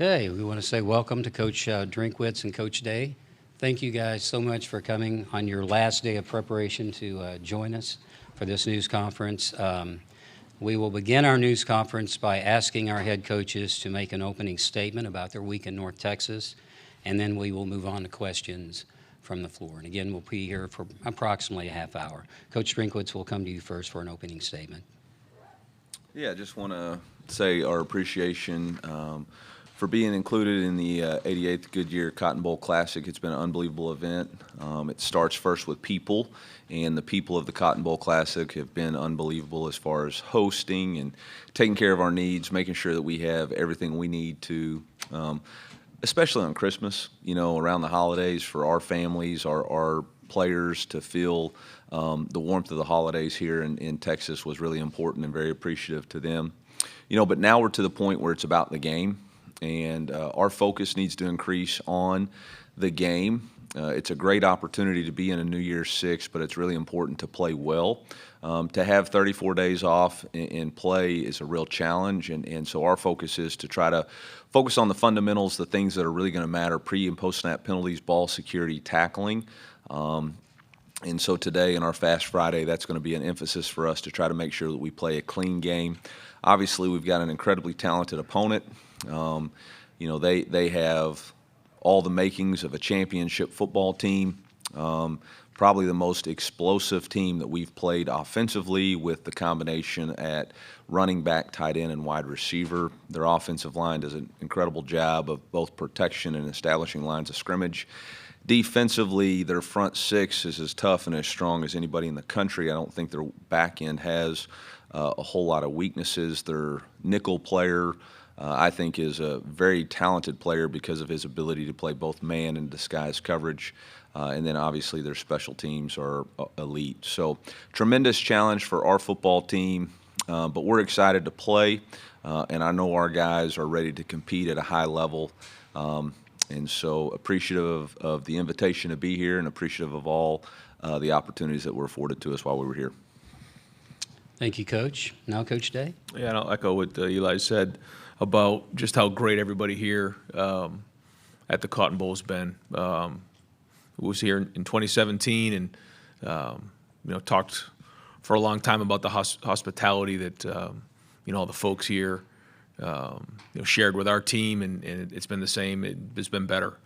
Okay, we want to say welcome to Coach Drinkwitz and Coach Day. Thank you guys so much for coming on your last day of preparation to join us for this news conference. We will begin our news conference by asking our head coaches to make an opening statement about their week in North Texas, and then we will move on to questions from the floor. And again, we'll be here for approximately a half hour. Coach Drinkwitz will come to you first for an opening statement. Yeah, I just want to say our appreciation for being included in the 88th Goodyear Cotton Bowl Classic. It's been an unbelievable event. It starts first with people, and the people of the Cotton Bowl Classic have been unbelievable as far as hosting and taking care of our needs, making sure that we have everything we need to, especially on Christmas, around the holidays, for our families, our players to feel the warmth of the holidays here in Texas was really important and very appreciative to them. But now we're to the point where it's about the game, and our focus needs to increase on the game. It's a great opportunity to be in a New Year's Six, but it's really important to play well. To have 34 days off and play is a real challenge, and so our focus is to try to focus on the fundamentals, the things that are really going to matter: pre- and post-snap penalties, ball security, tackling. And so today in our Fast Friday, that's going to be an emphasis for us to try to make sure that we play a clean game. Obviously, we've got an incredibly talented opponent. They have all the makings of a championship football team. Probably the most explosive team that we've played offensively, with the combination at running back, tight end, and wide receiver. Their offensive line does an incredible job of both protection and establishing lines of scrimmage. Defensively, their front six is as tough and as strong as anybody in the country. I don't think their back end has a whole lot of weaknesses. Their nickel player, I think, is a very talented player because of his ability to play both man and disguise coverage. And then obviously their special teams are elite. So tremendous challenge for our football team, but we're excited to play, and I know our guys are ready to compete at a high level. And so appreciative of the invitation to be here, and appreciative of all the opportunities that were afforded to us while we were here. Thank you, Coach. Now, Coach Day. Yeah, and I'll echo what Eli said about just how great everybody here at the Cotton Bowl has been. Was here in 2017 and talked for a long time about the hospitality that all the folks here shared with our team, and it's been the same. It's been better.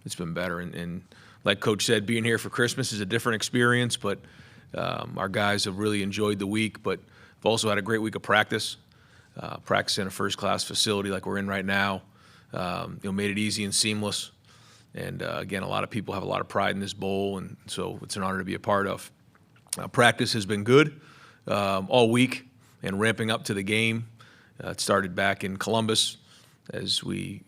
It's been better, and like Coach said, being here for Christmas is a different experience, but our guys have really enjoyed the week, but we've also had a great week of practice. Practice in a first-class facility like we're in right now, made it easy and seamless. And again, a lot of people have a lot of pride in this bowl, and so it's an honor to be a part of. Practice has been good all week and ramping up to the game. It started back in Columbus as we,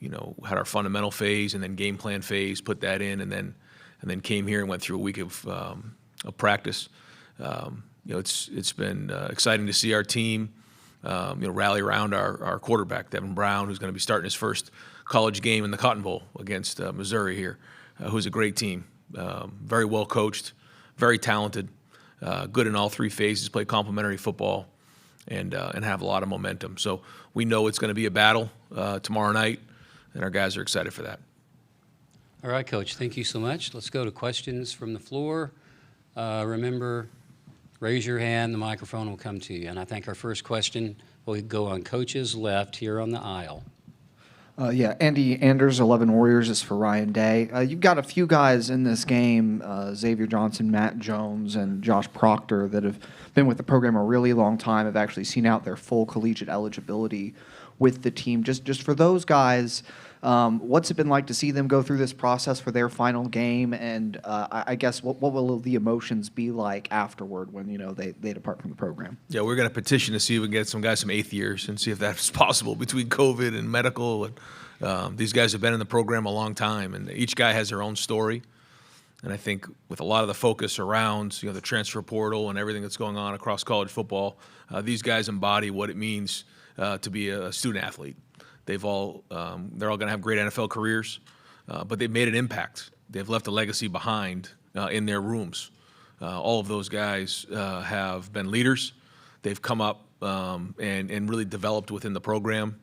had our fundamental phase and then game plan phase, put that in, and then came here and went through a week of practice. It's been exciting to see our team, rally around our quarterback, Devin Brown, who's going to be starting his first college game in the Cotton Bowl against Missouri here, who's a great team, very well coached, very talented, good in all three phases, play complementary football, and have a lot of momentum. So we know it's going to be a battle tomorrow night, and our guys are excited for that. All right, Coach, thank you so much. Let's go to questions from the floor. Remember, raise your hand, the microphone will come to you. And I think our first question will go on Coach's left here on the aisle. Andy Anders, 11 Warriors, is for Ryan Day. You've got a few guys in this game, Xavier Johnson, Matt Jones, and Josh Proctor, that have been with the program a really long time, have actually seen out their full collegiate eligibility with the team. Just for those guys, what's it been like to see them go through this process for their final game? And I guess what will the emotions be like afterward when they depart from the program? Yeah, we're going to petition to see if we can get some guys some eighth years and see if that's possible between COVID and medical. And these guys have been in the program a long time, and each guy has their own story. And I think with a lot of the focus around the transfer portal and everything that's going on across college football, these guys embody what it means to be a student athlete. They're all going to have great NFL careers, but they've made an impact. They've left a legacy behind in their rooms. All of those guys have been leaders. They've come up and really developed within the program.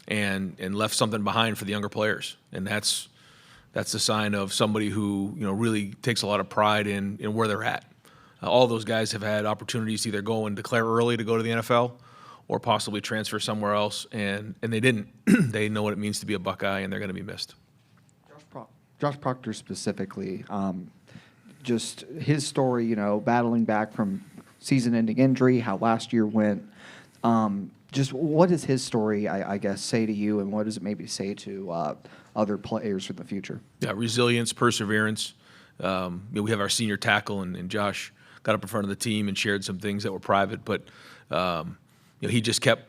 and left something behind for the younger players. And that's the sign of somebody who, really takes a lot of pride in where they're at. All those guys have had opportunities to either go and declare early to go to the NFL or possibly transfer somewhere else, and they didn't. They know what it means to be a Buckeye, and they're going to be missed. Josh Proctor specifically, just his story, battling back from season-ending injury, how last year went. Just what does his story, I guess, say to you, and what does it maybe say to other players for the future? Yeah, resilience, perseverance. We have our senior tackle, and Josh got up in front of the team and shared some things that were private, but he just kept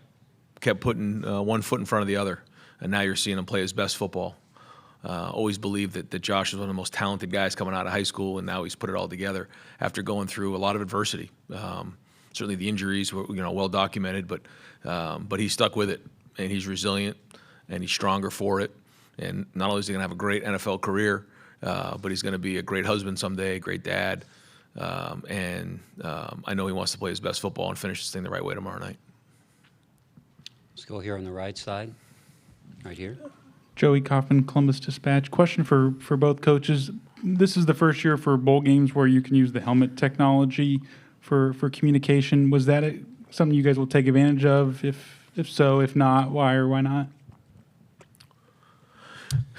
putting one foot in front of the other, and now you're seeing him play his best football. Always believed that Josh is one of the most talented guys coming out of high school, and now he's put it all together after going through a lot of adversity. Certainly the injuries were well documented, but he stuck with it, and he's resilient, and he's stronger for it. And not only is he going to have a great NFL career, but he's going to be a great husband someday, a great dad. And I know he wants to play his best football and finish this thing the right way tomorrow night. Let's go here on the right side, right here. Joey Coffin, Columbus Dispatch. Question for both coaches. This is the first year for bowl games where you can use the helmet technology for communication. Was that something you guys will take advantage of? If so, if not, why or why not?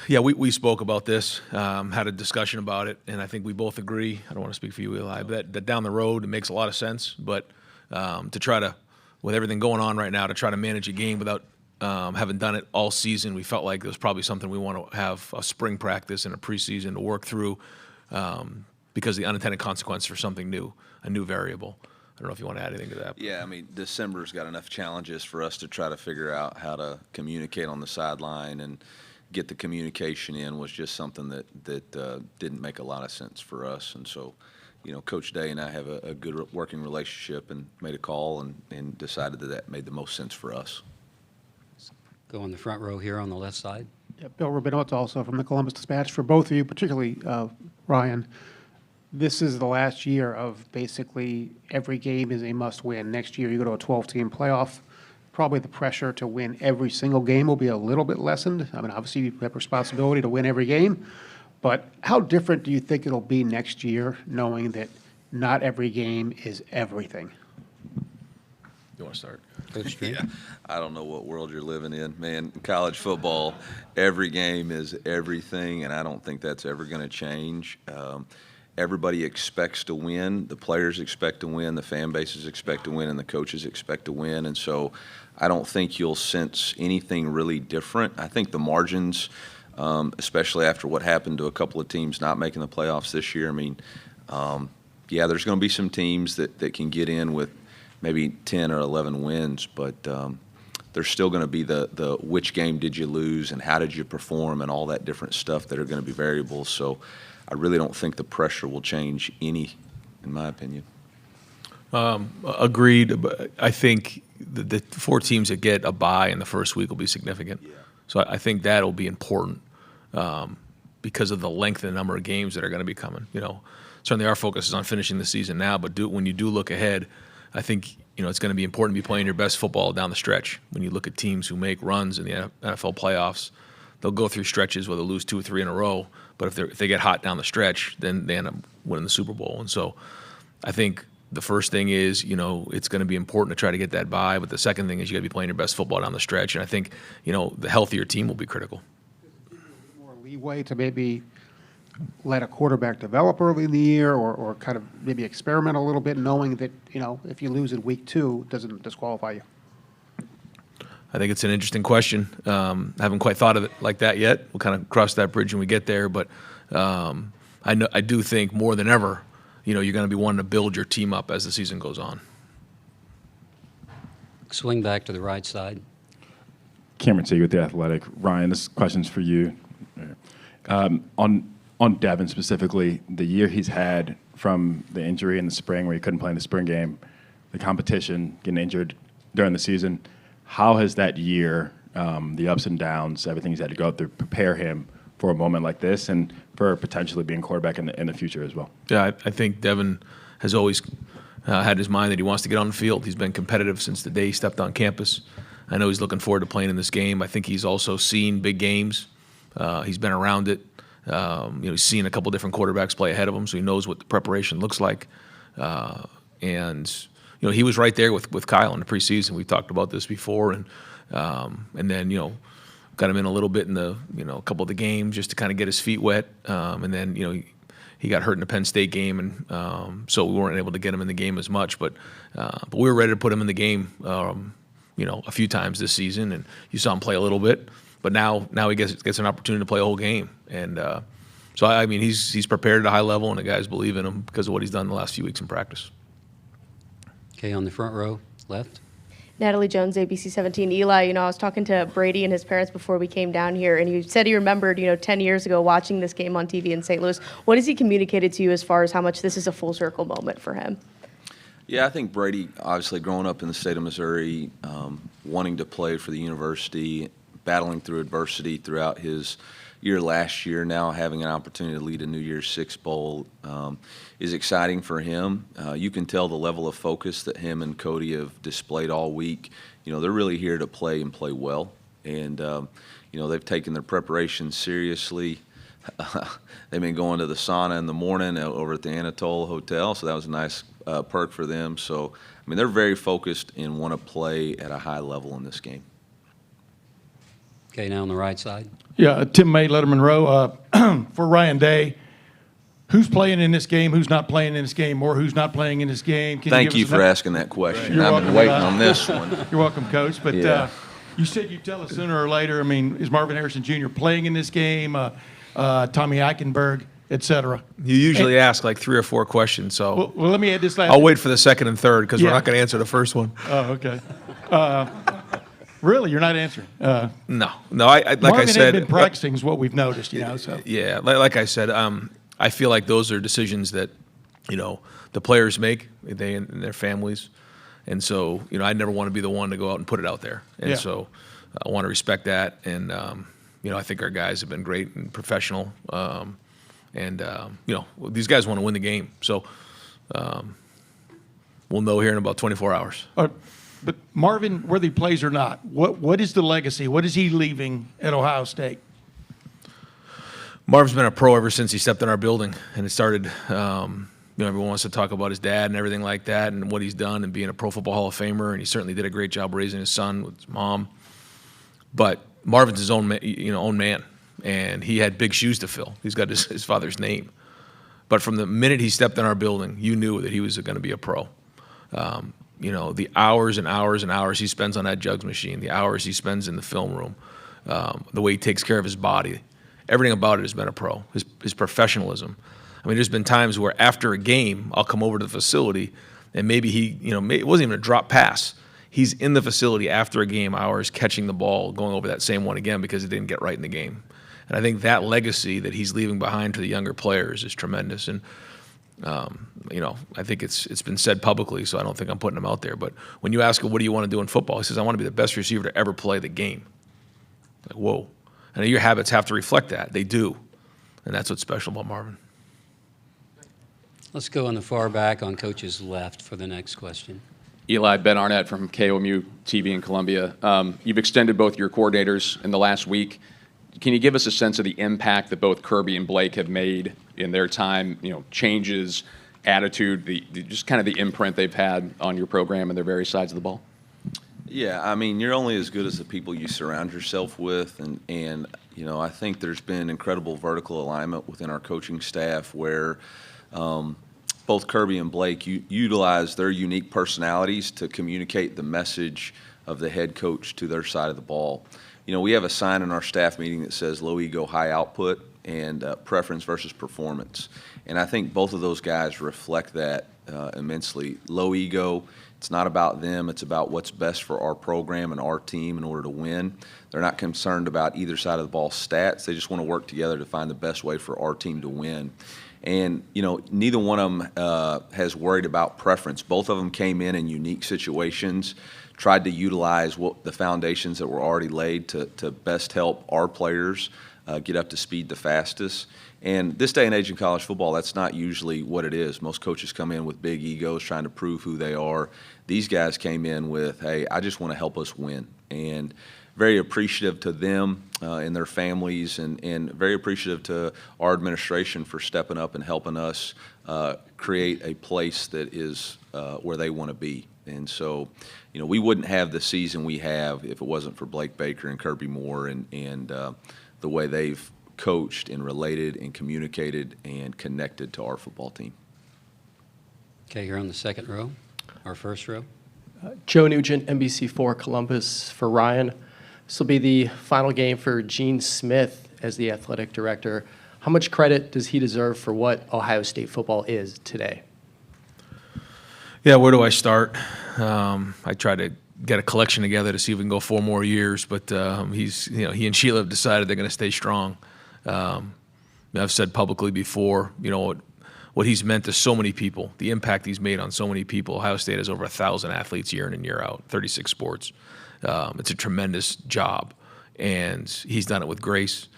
Yeah, we spoke about this, had a discussion about it, and I think we both agree. I don't want to speak for you, Eli, but that down the road it makes a lot of sense. But to try to, with everything going on right now, to try to manage a game without having done it all season, we felt like it was probably something we want to have a spring practice and a preseason to work through because of the unintended consequence for something new, a new variable. I don't know if you want to add anything to that. Yeah, December's got enough challenges for us to try to figure out how to communicate on the sideline, and get the communication in was just something that didn't make a lot of sense for us. And so, Coach Day and I have a good working relationship, and made a call and decided that made the most sense for us. Go in the front row here on the left side. Yeah, Bill Rubinotto, also from the Columbus Dispatch. For both of you, particularly Ryan, this is the last year of basically every game is a must-win. Next year you go to a 12-team playoff. Probably the pressure to win every single game will be a little bit lessened. Obviously you have responsibility to win every game, but how different do you think it'll be next year, knowing that not every game is everything? You want to start? Coach Drink? Yeah, I don't know what world you're living in, man. College football, every game is everything, and I don't think that's ever going to change. Everybody expects to win. The players expect to win. The fan bases expect to win, and the coaches expect to win. And so I don't think you'll sense anything really different. I think the margins, especially after what happened to a couple of teams not making the playoffs this year, yeah, there's going to be some teams that can get in with maybe 10 or 11 wins, but there's still going to be the which game did you lose and how did you perform and all that different stuff that are going to be variables. So I really don't think the pressure will change any, in my opinion. Agreed. But I think the 4 teams that get a bye in the first week will be significant. Yeah. So I think that'll be important because of the length and the number of games that are going to be coming. Certainly our focus is on finishing the season now, but when you do look ahead, I think it's going to be important to be playing your best football down the stretch. When you look at teams who make runs in the NFL playoffs, they'll go through stretches where they'll lose 2 or 3 in a row, but if they get hot down the stretch, then they end up winning the Super Bowl. And so I think the first thing is, it's going to be important to try to get that bye, but the second thing is you got to be playing your best football down the stretch, and I think, the healthier team will be critical. More leeway to maybe let a quarterback develop early in the year, or kind of maybe experiment a little bit, knowing that, if you lose in week 2, it doesn't disqualify you? I think it's an interesting question. I haven't quite thought of it like that yet. We'll kind of cross that bridge when we get there. But I do think more than ever, you're going to be wanting to build your team up as the season goes on. Swing back to the right side. Cameron Teague with The Athletic. Ryan, this question's for you. On Devin specifically, the year he's had from the injury in the spring where he couldn't play in the spring game, the competition, getting injured during the season, how has that year, the ups and downs, everything he's had to go through, prepare him for a moment like this and for potentially being quarterback in the future as well? Yeah, I think Devin has always had his mind that he wants to get on the field. He's been competitive since the day he stepped on campus. I know he's looking forward to playing in this game. I think he's also seen big games. He's been around it. He's seen a couple different quarterbacks play ahead of him, so he knows what the preparation looks like. And he was right there with Kyle in the preseason. We talked about this before, and then got him in a little bit in the a couple of the games just to kind of get his feet wet. And then he got hurt in the Penn State game, and so we weren't able to get him in the game as much. But we were ready to put him in the game, a few times this season, and you saw him play a little bit. But now he gets an opportunity to play a whole game, and so I mean he's prepared at a high level, and the guys believe in him because of what he's done the last few weeks in practice. Okay, on the front row, left. Natalie Jones, ABC 17. Eli, I was talking to Brady and his parents before we came down here, and he said he remembered, 10 years ago watching this game on TV in St. Louis. What has he communicated to you as far as how much this is a full circle moment for him? Yeah, I think Brady, obviously growing up in the state of Missouri, wanting to play for the university, battling through adversity throughout his year last year, now having an opportunity to lead a New Year's Six Bowl is exciting for him. You can tell the level of focus that him and Cody have displayed all week. They're really here to play and play well. And, they've taken their preparation seriously. They've been going to the sauna in the morning over at the Anatole Hotel, so that was a nice perk for them. So, they're very focused and want to play at a high level in this game. Okay, now on the right side. Yeah, Tim May, Letterman Row. For Ryan Day, who's playing in this game, who's not playing in this game, or who's not playing in this game? Can Thank you give us for an- asking that question. You're I've been welcome. waiting on this one. You're welcome, Coach. But Yeah. you said you'd tell us sooner or later. Is Marvin Harrison Jr. playing in this game? Tommy Eichenberg, et cera. You usually ask like 3 or 4 questions, so Well, let me add this last. I'll wait for the second and third because we're Yeah. not going to answer the first one. Oh, okay. Really, you're not answering. No. I like Marvin I said, had been practicing, is what we've noticed. So. yeah, like I said, I feel like those are decisions that the players make, they and their families, and so I never want to be the one to go out and put it out there, and Yeah. so I want to respect that, and I think our guys have been great and professional, and these guys want to win the game, so we'll know here in about 24 hours. But Marvin, whether he plays or not, what is the legacy? What is he leaving at Ohio State? Marv's been a pro ever since he stepped in our building, and it started. Everyone wants to talk about his dad and everything like that, and what he's done, and being a Pro Football Hall of Famer, and he certainly did a great job raising his son with his mom. But Marvin's his own man, and he had big shoes to fill. He's got his father's name, but from the minute he stepped in our building, you knew that he was going to be a pro. The hours and hours and hours he spends on that jugs machine, the hours he spends in the film room, the way he takes care of his body, everything about it has been a pro. His professionalism. There's been times where after a game, I'll come over to the facility, and maybe it wasn't even a drop pass. He's in the facility after a game hours, catching the ball, going over that same one again because it didn't get right in the game. And I think that legacy that he's leaving behind to the younger players is tremendous. And I think it's been said publicly, so I don't think I'm putting him out there. But when you ask him, what do you want to do in football? He says, I want to be the best receiver to ever play the game. Like, whoa. And your habits have to reflect that. They do. And that's what's special about Marvin. Let's go on the far back on Coach's left for the next question. Eli, Ben Arnett from KOMU TV in Columbia. You've extended both your coordinators in the last week. Can you give us a sense of the impact that both Kirby and Blake have made in their time, changes, attitude, just kind of the imprint they've had on your program and their various sides of the ball? Yeah, you're only as good as the people you surround yourself with, and I think there's been incredible vertical alignment within our coaching staff where both Kirby and Blake utilize their unique personalities to communicate the message of the head coach to their side of the ball. We have a sign in our staff meeting that says low ego, high output, and preference versus performance. And I think both of those guys reflect that immensely. Low ego, it's not about them, it's about what's best for our program and our team in order to win. They're not concerned about either side of the ball stats. They just want to work together to find the best way for our team to win. And, neither one of them has worried about preference. Both of them came in unique situations, tried to utilize the foundations that were already laid to best help our players get up to speed the fastest. And this day and age in college football, that's not usually what it is. Most coaches come in with big egos trying to prove who they are. These guys came in with, hey, I just want to help us win. And very appreciative to them and their families, and very appreciative to our administration for stepping up and helping us create a place that is where they want to be. And so, we wouldn't have the season we have if it wasn't for Blake Baker and Kirby Moore and the way they've coached and related and communicated and connected to our football team. Okay, you're on the second row, or first row. Joe Nugent, NBC4 Columbus for Ryan. This will be the final game for Gene Smith as the athletic director. How much credit does he deserve for what Ohio State football is today? Yeah, where do I start? I try to get a collection together to see if we can go 4 more years, but he and Sheila have decided they're going to stay strong. I've said publicly before, what he's meant to so many people, the impact he's made on so many people. Ohio State has over 1,000 athletes year in and year out, 36 sports. It's a tremendous job, and he's done it with grace,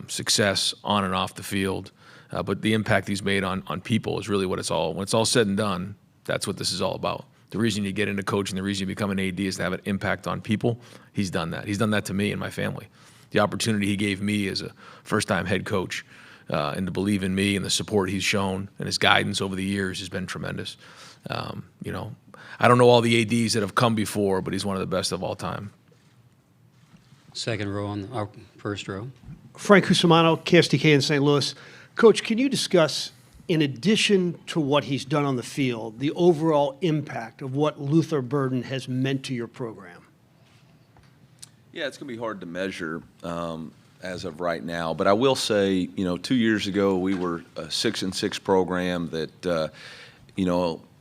success on and off the field. But the impact he's made on people is really what it's all. When it's all said and done, that's what this is all about. The reason you get into coaching, the reason you become an AD is to have an impact on people. He's done that. He's done that to me and my family. The opportunity he gave me as a first-time head coach and to believe in me and the support he's shown and his guidance over the years has been tremendous. I don't know all the ADs that have come before, but he's one of the best of all time. Second row on our first row. Frank Cusimano, KSTK in St. Louis. Coach, can you discuss, in addition to what he's done on the field, the overall impact of what Luther Burden has meant to your program? Yeah, it's going to be hard to measure as of right now. But I will say, 2 years ago, we were a 6-6 program that,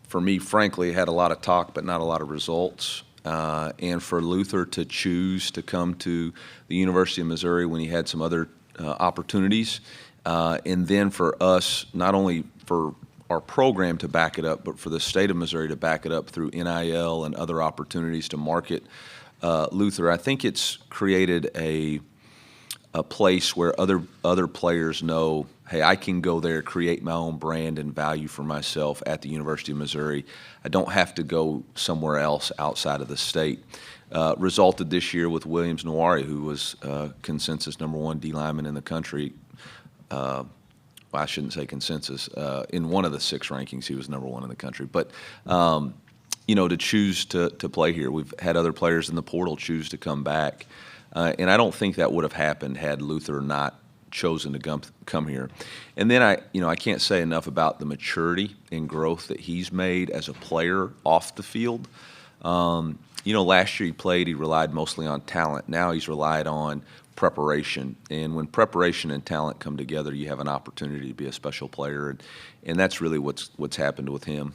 for me, frankly, had a lot of talk but not a lot of results. And for Luther to choose to come to the University of Missouri when he had some other opportunities, and then for us, not only for our program to back it up, but for the state of Missouri to back it up through NIL and other opportunities to market Luther, I think it's created a place where other players know, hey, I can go there, create my own brand and value for myself at the University of Missouri. I don't have to go somewhere else outside of the state. Resulted this year with Williams Nwaneri, who was consensus #1 D lineman in the country. Well, I shouldn't say consensus. In one of the 6 rankings, he was #1 in the country. But to choose to play here. We've had other players in the portal choose to come back. And I don't think that would have happened had Luther not chosen to come here. And then I can't say enough about the maturity and growth that he's made as a player off the field. Last year he relied mostly on talent. Now he's relied on preparation. And when preparation and talent come together, you have an opportunity to be a special player. And that's really what's happened with him.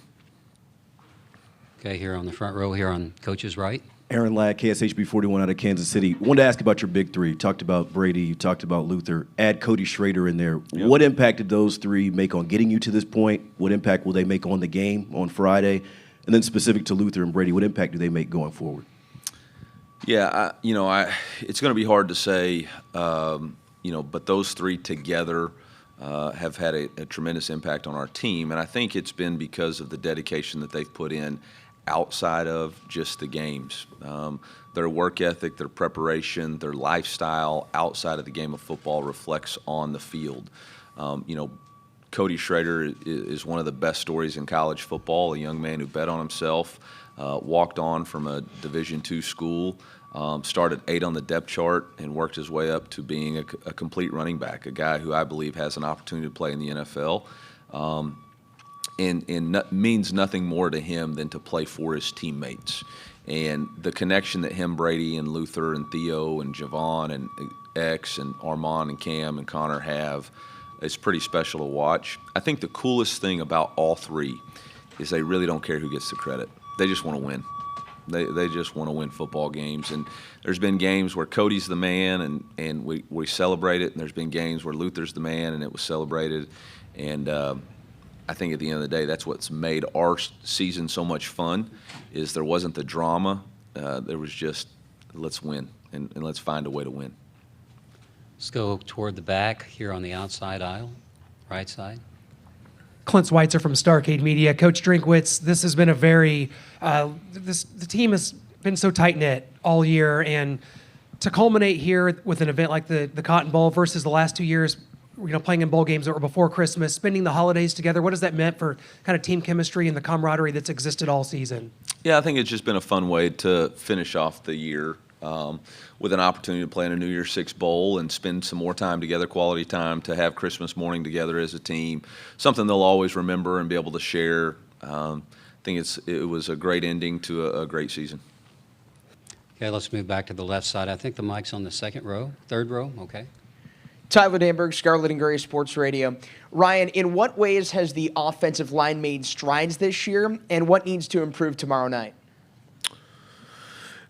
Okay, here on the front row, here on Coach's right. Aaron Ladd, KSHB 41 out of Kansas City. Wanted to ask about your big 3. You talked about Brady, you talked about Luther. Add Cody Schrader in there. Yep. What impact did those 3 make on getting you to this point? What impact will they make on the game on Friday? And then specific to Luther and Brady, what impact do they make going forward? Yeah, it's going to be hard to say, but those 3 together have had a tremendous impact on our team. And I think it's been because of the dedication that they've put in outside of just the games. Their work ethic, their preparation, their lifestyle outside of the game of football reflects on the field. Cody Schrader is one of the best stories in college football, a young man who bet on himself, walked on from a Division II school, started 8 on the depth chart and worked his way up to being a complete running back, a guy who I believe has an opportunity to play in the NFL. And means nothing more to him than to play for his teammates. And the connection that him, Brady, and Luther, and Theo, and Javon, and X, and Armand, and Cam, and Connor have is pretty special to watch. I think the coolest thing about all 3 is they really don't care who gets the credit. They just want to win. They just want to win football games. And there's been games where Cody's the man, and we celebrate it, and there's been games where Luther's the man, and it was celebrated. And I think at the end of the day, that's what's made our season so much fun, is there wasn't the drama. There was just, let's win, and let's find a way to win. Let's go toward the back here on the outside aisle, right side. Clint Schweitzer from Starcade Media. Coach Drinkwitz, this has been a very, the team has been so tight-knit all year, and to culminate here with an event like the Cotton Bowl versus the last 2 years, playing in bowl games that were before Christmas, spending the holidays together, what has that meant for kind of team chemistry and the camaraderie that's existed all season? Yeah, I think it's just been a fun way to finish off the year with an opportunity to play in a New Year's Six bowl and spend some more time together, quality time, to have Christmas morning together as a team, something they'll always remember and be able to share. I think it was a great ending to a great season. Okay, let's move back to the left side. I think the mic's on the third row, okay. Tyler Danberg, Scarlet and Gray Sports Radio. Ryan, in what ways has the offensive line made strides this year, and what needs to improve tomorrow night?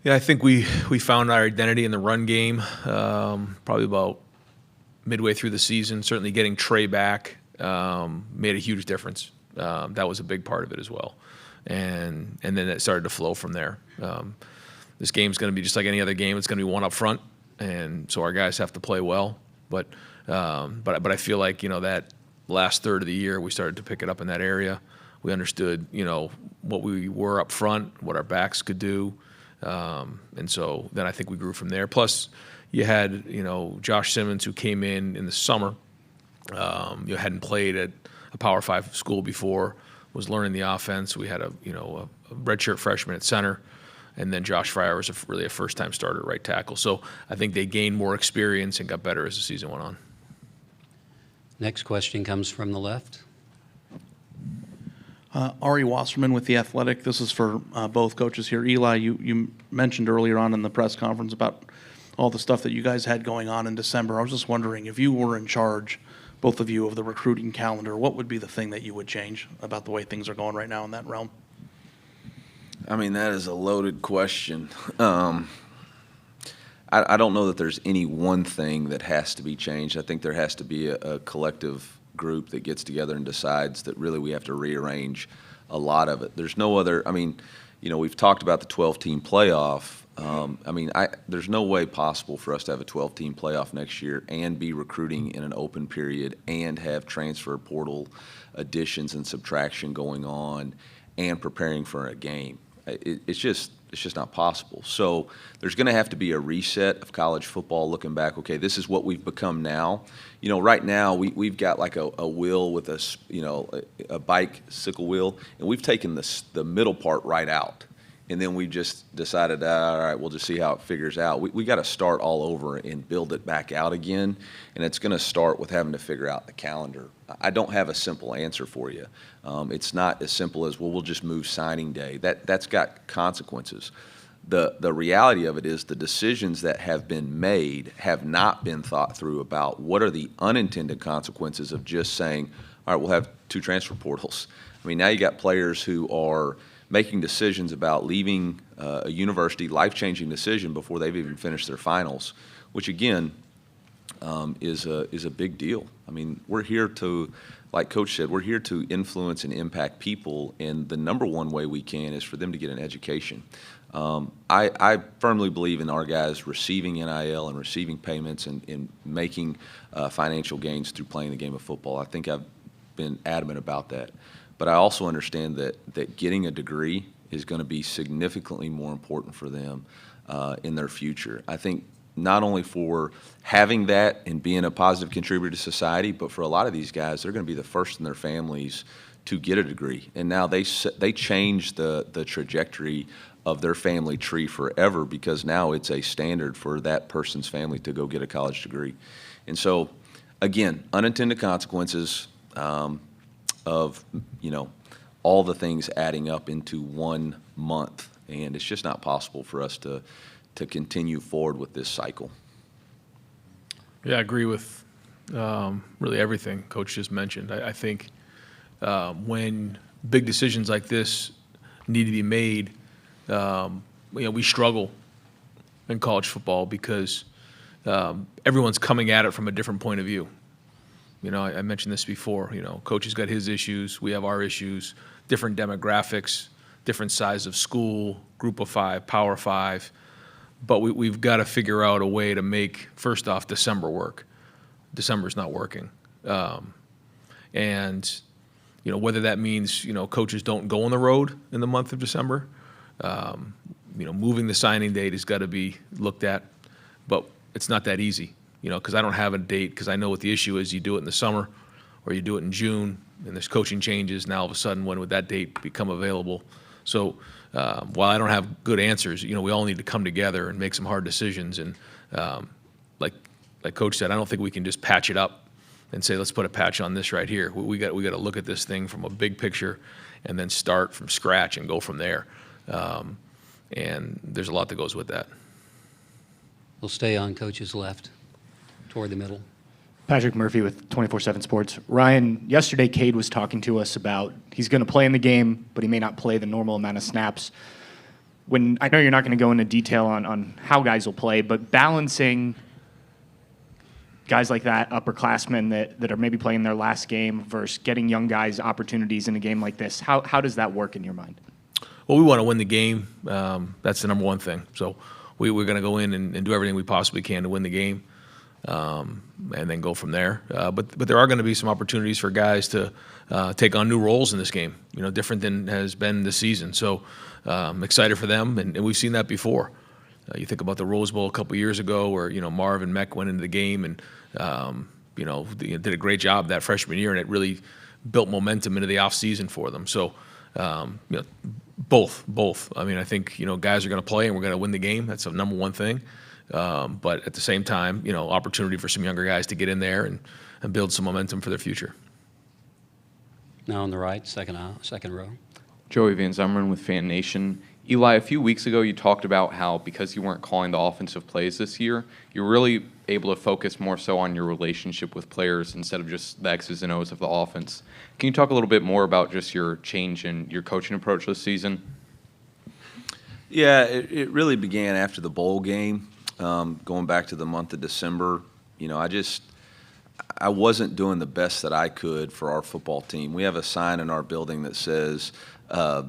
Yeah, I think we found our identity in the run game probably about midway through the season. Certainly getting Trey back made a huge difference. That was a big part of it as well. And then it started to flow from there. This game's going to be just like any other game. It's going to be one up front, and so our guys have to play well. But I feel like, that last third of the year, we started to pick it up in that area. We understood, what we were up front, what our backs could do. And so then I think we grew from there. Plus, you had, Josh Simmons, who came in the summer, hadn't played at a Power 5 school before, was learning the offense. We had a redshirt freshman at center. And then Josh Fryer was really a first-time starter at right tackle. So I think they gained more experience and got better as the season went on. Next question comes from the left. Ari Wasserman with The Athletic. This is for both coaches here. Eli, you mentioned earlier on in the press conference about all the stuff that you guys had going on in December. I was just wondering, if you were in charge, both of you, of the recruiting calendar, what would be the thing that you would change about the way things are going right now in that realm? I mean, that is a loaded question. I don't know that there's any one thing that has to be changed. I think there has to be a collective group that gets together and decides that really we have to rearrange a lot of it. There's no other, we've talked about the 12-team playoff. There's no way possible for us to have a 12-team playoff next year and be recruiting in an open period and have transfer portal additions and subtraction going on and preparing for a game. It's just not possible. So there's going to have to be a reset of college football, looking back, okay, this is what we've become now. Right now we've got like a wheel with a bicycle wheel, and we've taken the middle part right out. And then we just decided, all right, we'll just see how it figures out. We got to start all over and build it back out again, and it's going to start with having to figure out the calendar. I don't have a simple answer for you. It's not as simple as, well, we'll just move signing day. That's got consequences. The reality of it is the decisions that have been made have not been thought through about what are the unintended consequences of just saying, all right, we'll have 2 transfer portals. Now you got players who are making decisions about leaving a university, life-changing decision before they've even finished their finals, which again is a big deal. We're here to, like Coach said, we're here to influence and impact people, and the number one way we can is for them to get an education. I firmly believe in our guys receiving NIL and receiving payments and making financial gains through playing the game of football. I think I've been adamant about that. But I also understand that getting a degree is going to be significantly more important for them in their future. I think not only for having that and being a positive contributor to society, but for a lot of these guys, they're going to be the first in their families to get a degree. And now they change the trajectory of their family tree forever, because now it's a standard for that person's family to go get a college degree. And so, again, unintended consequences of all the things adding up into 1 month, and it's just not possible for us to continue forward with this cycle. Yeah, I agree with really everything Coach just mentioned. I think when big decisions like this need to be made, we struggle in college football because everyone's coming at it from a different point of view. I mentioned this before. Coach has got his issues, we have our issues, different demographics, different size of school, group of 5, Power 5. But we've got to figure out a way to make, first off, December work. December's not working. And, whether that means, coaches don't go on the road in the month of December, moving the signing date has got to be looked at. But it's not that easy, because I don't have a date, because I know what the issue is. You do it in the summer or you do it in June, and there's coaching changes. Now, all of a sudden, when would that date become available? So while I don't have good answers, we all need to come together and make some hard decisions. And like Coach said, I don't think we can just patch it up and say, let's put a patch on this right here. We got to look at this thing from a big picture and then start from scratch and go from there. And there's a lot that goes with that. We'll stay on Coach's left, toward the middle. Patrick Murphy with 24/7 Sports. Ryan, yesterday Cade was talking to us about he's going to play in the game, but he may not play the normal amount of snaps. When I know you're not going to go into detail on how guys will play, but balancing guys like that, upperclassmen that are maybe playing their last game versus getting young guys opportunities in a game like this, how does that work in your mind? Well, we want to win the game. That's the number one thing. So we're going to go in and do everything we possibly can to win the game. And then go from there. But there are going to be some opportunities for guys to take on new roles in this game, different than has been this season. So I'm excited for them, and we've seen that before. You think about the Rose Bowl a couple years ago where, Marv and Meck went into the game and, did a great job that freshman year, and it really built momentum into the offseason for them. So, both. I mean, I think, guys are going to play and we're going to win the game. That's the number one thing. But at the same time, opportunity for some younger guys to get in there and build some momentum for their future. Now on the right, second row. Joey Van Zumeren with Fan Nation. Eli, a few weeks ago you talked about how because you weren't calling the offensive plays this year, you're really able to focus more so on your relationship with players instead of just the X's and O's of the offense. Can you talk a little bit more about just your change in your coaching approach this season? Yeah, it really began after the bowl game. Going back to the month of December, I wasn't doing the best that I could for our football team. We have a sign in our building that says, do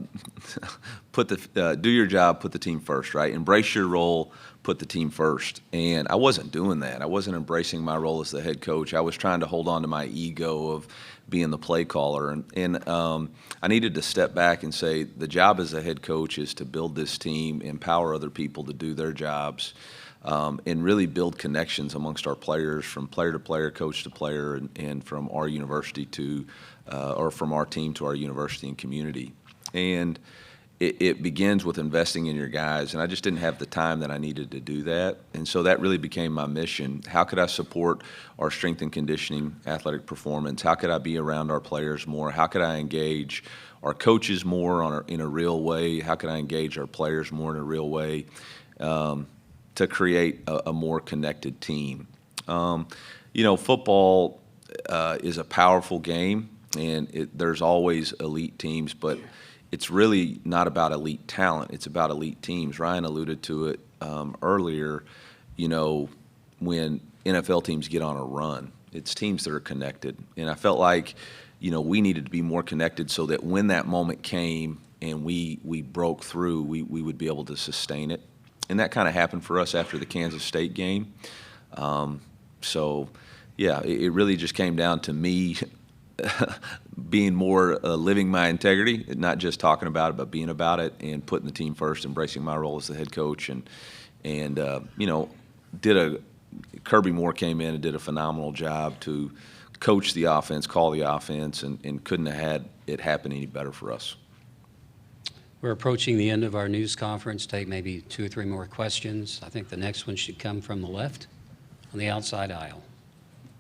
your job, put the team first, right? Embrace your role, put the team first. And I wasn't doing that. I wasn't embracing my role as the head coach. I was trying to hold on to my ego of being the play caller. And I needed to step back and say the job as a head coach is to build this team, empower other people to do their jobs, and really build connections amongst our players from player to player, coach to player, and from our university to, or from our team to our university and community. And it begins with investing in your guys, and I just didn't have the time that I needed to do that. And so that really became my mission. How could I support our strength and conditioning athletic performance? How could I be around our players more? How could I engage our coaches more in a real way? How could I engage our players more in a real way to create a more connected team? Football is a powerful game, and there's always elite teams, but it's really not about elite talent. It's about elite teams. Ryan alluded to it earlier, when NFL teams get on a run, it's teams that are connected. And I felt like, we needed to be more connected so that when that moment came and we broke through, we would be able to sustain it. And that kind of happened for us after the Kansas State game. It really just came down to me being more living my integrity, not just talking about it, but being about it and putting the team first, embracing my role as the head coach. Kirby Moore came in and did a phenomenal job to coach the offense, call the offense, and couldn't have had it happen any better for us. We're approaching the end of our news conference. Take maybe 2 or 3 more questions. I think the next one should come from the left on the outside aisle.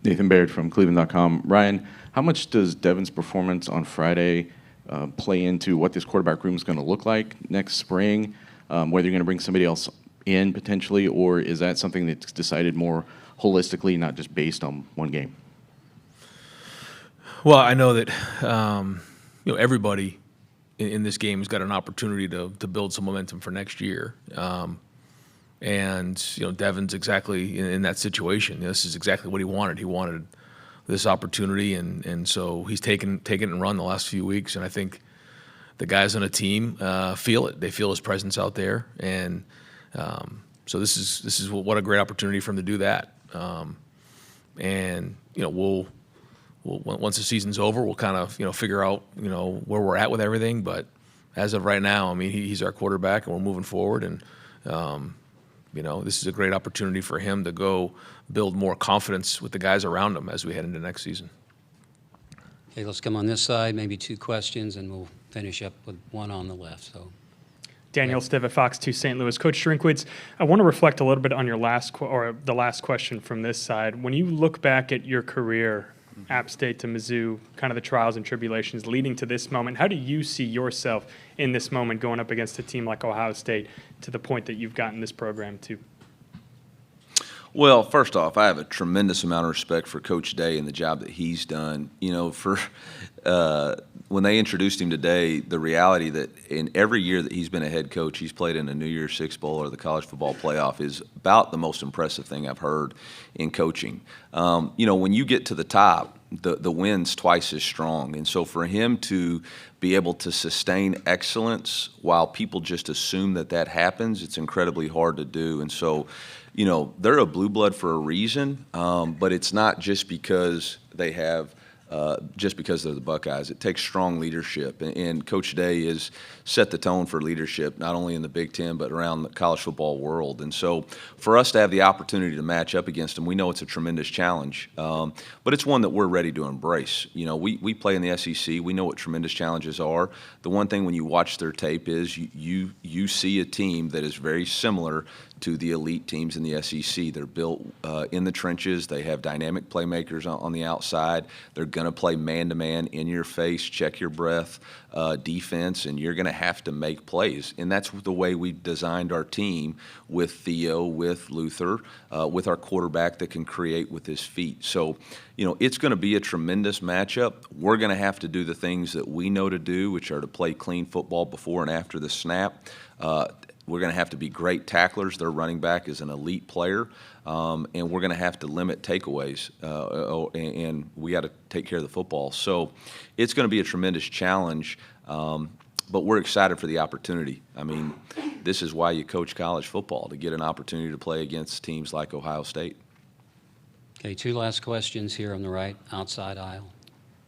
Nathan Baird from Cleveland.com. Ryan, how much does Devin's performance on Friday play into what this quarterback room is going to look like next spring, whether you're going to bring somebody else in potentially, or is that something that's decided more holistically, not just based on one game? Well, I know that everybody in this game has got an opportunity to build some momentum for next year. Devin's exactly in that situation. This is exactly what he wanted. He wanted this opportunity, and so he's taken it and run the last few weeks. And I think the guys on the team feel it. They feel his presence out there, and So this is what a great opportunity for him to do that. And we'll once the season's over, we'll kind of figure out where we're at with everything. But as of right now, I mean, he's our quarterback, and we're moving forward. And this is a great opportunity for him to go build more confidence with the guys around him as we head into next season. Okay, let's come on this side, maybe 2 questions, and we'll finish up with one on the left. So, Daniel Stiv at Fox 2 St. Louis. Coach Drinkwitz, I want to reflect a little bit on your the last question from this side. When you look back at your career, App State to Mizzou, kind of the trials and tribulations leading to this moment, how do you see yourself in this moment going up against a team like Ohio State to the point that you've gotten this program to? Well, first off, I have a tremendous amount of respect for Coach Day and the job that he's done. When they introduced him today, the reality that in every year that he's been a head coach, he's played in a New Year's Six Bowl or the College Football Playoff is about the most impressive thing I've heard in coaching. When you get to the top, the win's twice as strong. And so for him to be able to sustain excellence while people just assume that happens, it's incredibly hard to do. And so, they're a blue blood for a reason, but it's not just because they have just because they're the Buckeyes. It takes strong leadership, and Coach Day has set the tone for leadership, not only in the Big Ten, but around the college football world. And so for us to have the opportunity to match up against them, we know it's a tremendous challenge, but it's one that we're ready to embrace. We play in the SEC. We know what tremendous challenges are. The one thing when you watch their tape is you see a team that is very similar to the elite teams in the SEC. They're built in the trenches. They have dynamic playmakers on the outside. They're going to play man-to-man, in your face, check your breath defense, and you're going to have to make plays. And that's the way we designed our team with Theo, with Luther, with our quarterback that can create with his feet. So, it's going to be a tremendous matchup. We're going to have to do the things that we know to do, which are to play clean football before and after the snap. We're going to have to be great tacklers. Their running back is an elite player, and we're going to have to limit takeaways, and we got to take care of the football. So it's going to be a tremendous challenge, but we're excited for the opportunity. I mean, this is why you coach college football, to get an opportunity to play against teams like Ohio State. Okay, 2 last questions here on the right, outside aisle.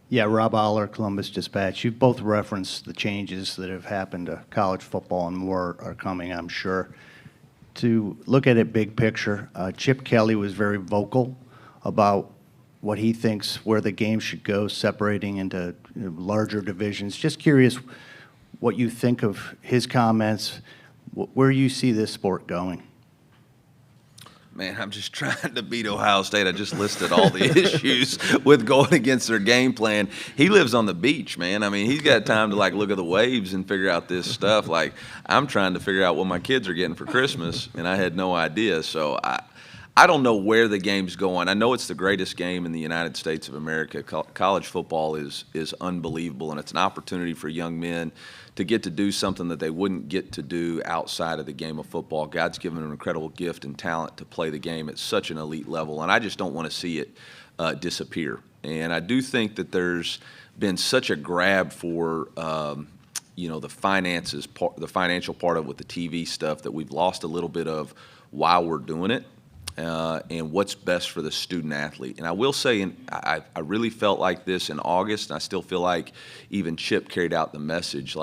Yeah, Rob Aller, Columbus Dispatch. You've both referenced the changes that have happened to college football, and more are coming, I'm sure. To look at it big picture, Chip Kelly was very vocal about what he thinks where the game should go, separating into larger divisions. Just curious what you think of his comments, where you see this sport going. Man, I'm just trying to beat Ohio State. I just listed all the issues with going against their game plan. He lives on the beach, man. I mean, he's got time to, look at the waves and figure out this stuff. I'm trying to figure out what my kids are getting for Christmas, and I had no idea. So I don't know where the game's going. I know it's the greatest game in the United States of America. College football is unbelievable, and it's an opportunity for young men to get to do something that they wouldn't get to do outside of the game of football. God's given them an incredible gift and talent to play the game at such an elite level, and I just don't want to see it disappear. And I do think that there's been such a grab for the finances, the financial part of it with the TV stuff, that we've lost a little bit of why we're doing it. And what's best for the student athlete. And I will say, I really felt like this in August, and I still feel like even Chip carried out the message.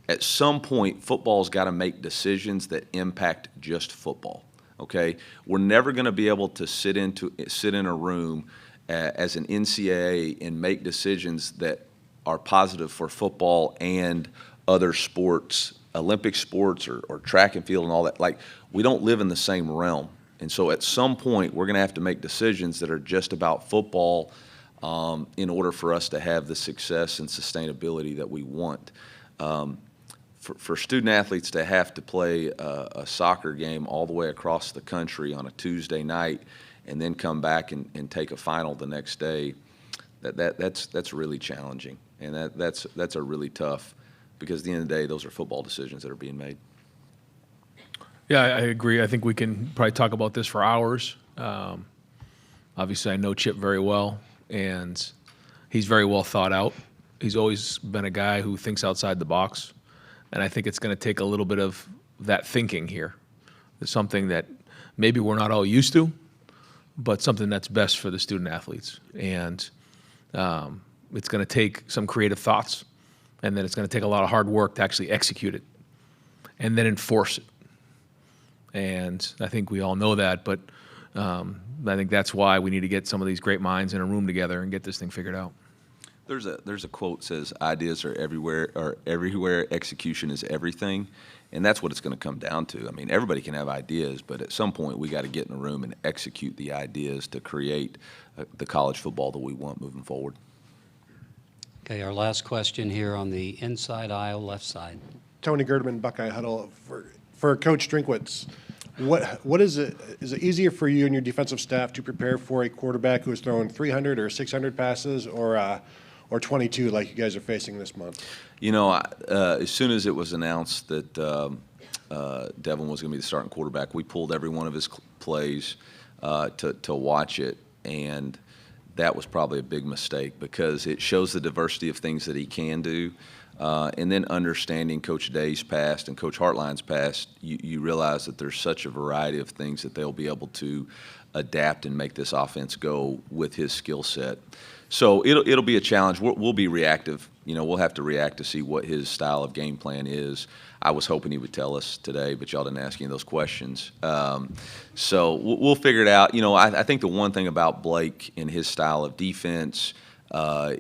At some point, football's got to make decisions that impact just football. Okay, we're never going to be able to sit in a room as an NCAA and make decisions that are positive for football and other sports, Olympic sports or track and field and all that. We don't live in the same realm. And so at some point, we're going to have to make decisions that are just about football in order for us to have the success and sustainability that we want. For student athletes to have to play a soccer game all the way across the country on a Tuesday night and then come back and take a final the next day, that's really challenging. And that's a really tough, because at the end of the day, those are football decisions that are being made. Yeah, I agree. I think we can probably talk about this for hours. Obviously, I know Chip very well, and he's very well thought out. He's always been a guy who thinks outside the box, and I think it's going to take a little bit of that thinking here. It's something that maybe we're not all used to, but something that's best for the student athletes. And it's going to take some creative thoughts, and then it's going to take a lot of hard work to actually execute it and then enforce it. And I think we all know that, but I think that's why we need to get some of these great minds in a room together and get this thing figured out. There's a quote that says, ideas are everywhere, execution is everything. And that's what it's going to come down to. I mean, everybody can have ideas, but at some point we got to get in a room and execute the ideas to create the college football that we want moving forward. Okay, our last question here on the inside aisle, left side. Tony Girdman, Buckeye Huddle. For Coach Drinkwitz, what is it? Is it easier for you and your defensive staff to prepare for a quarterback who is throwing 300 or 600 passes, or 22 like you guys are facing this month? You know, as soon as it was announced that Devin was going to be the starting quarterback, we pulled every one of his plays to watch it, and that was probably a big mistake because it shows the diversity of things that he can do. And then understanding Coach Day's past and Coach Hartline's past, you realize that there's such a variety of things that they'll be able to adapt and make this offense go with his skill set. So it'll be a challenge. We'll be reactive. You know, we'll have to react to see what his style of game plan is. I was hoping he would tell us today, but y'all didn't ask any of those questions. So we'll figure it out. You know, I think the one thing about Blake and his style of defense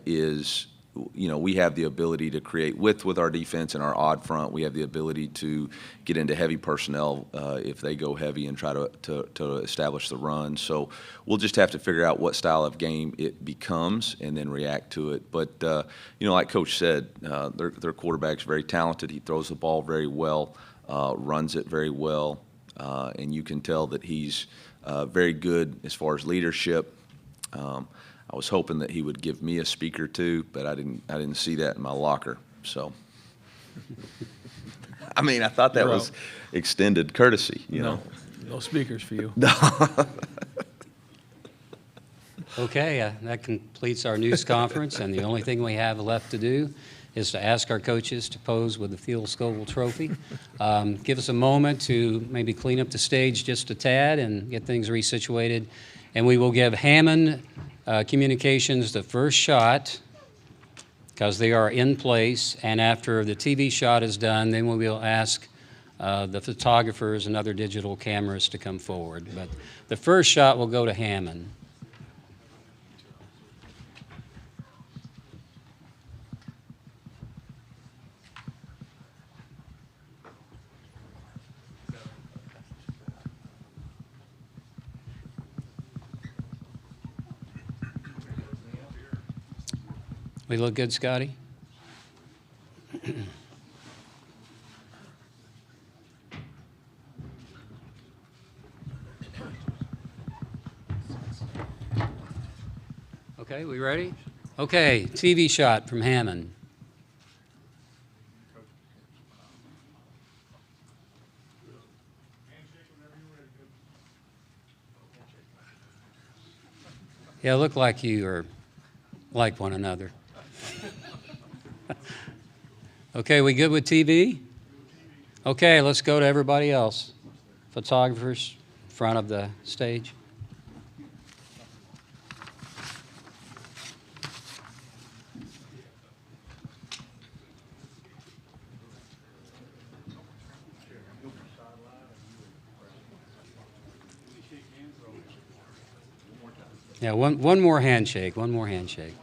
is, you know, we have the ability to create width with our defense and our odd front. We have the ability to get into heavy personnel if they go heavy and try to establish the run. So we'll just have to figure out what style of game it becomes and then react to it. But, you know, like Coach said, their quarterback's very talented. He throws the ball very well, runs it very well, and you can tell that he's very good as far as leadership. I was hoping that he would give me a speaker too, but I didn't see that in my locker. So, I mean, I thought that was extended courtesy, you know. No speakers for you. Okay, that completes our news conference, and the only thing we have left to do is to ask our coaches to pose with the Field Scoville Trophy. Give us a moment to maybe clean up the stage just a tad and get things resituated, and we will give Hammond Communications the first shot because they are in place, and after the TV shot is done, then we will ask the photographers and other digital cameras to come forward. But the first shot will go to Hammond. We look good, Scotty? Okay, we ready? Okay, TV shot from Hammond. Yeah, look like you are like one another. Okay, we good with TV? Okay, let's go to everybody else. Photographers, front of the stage. Yeah, one more handshake, one more handshake.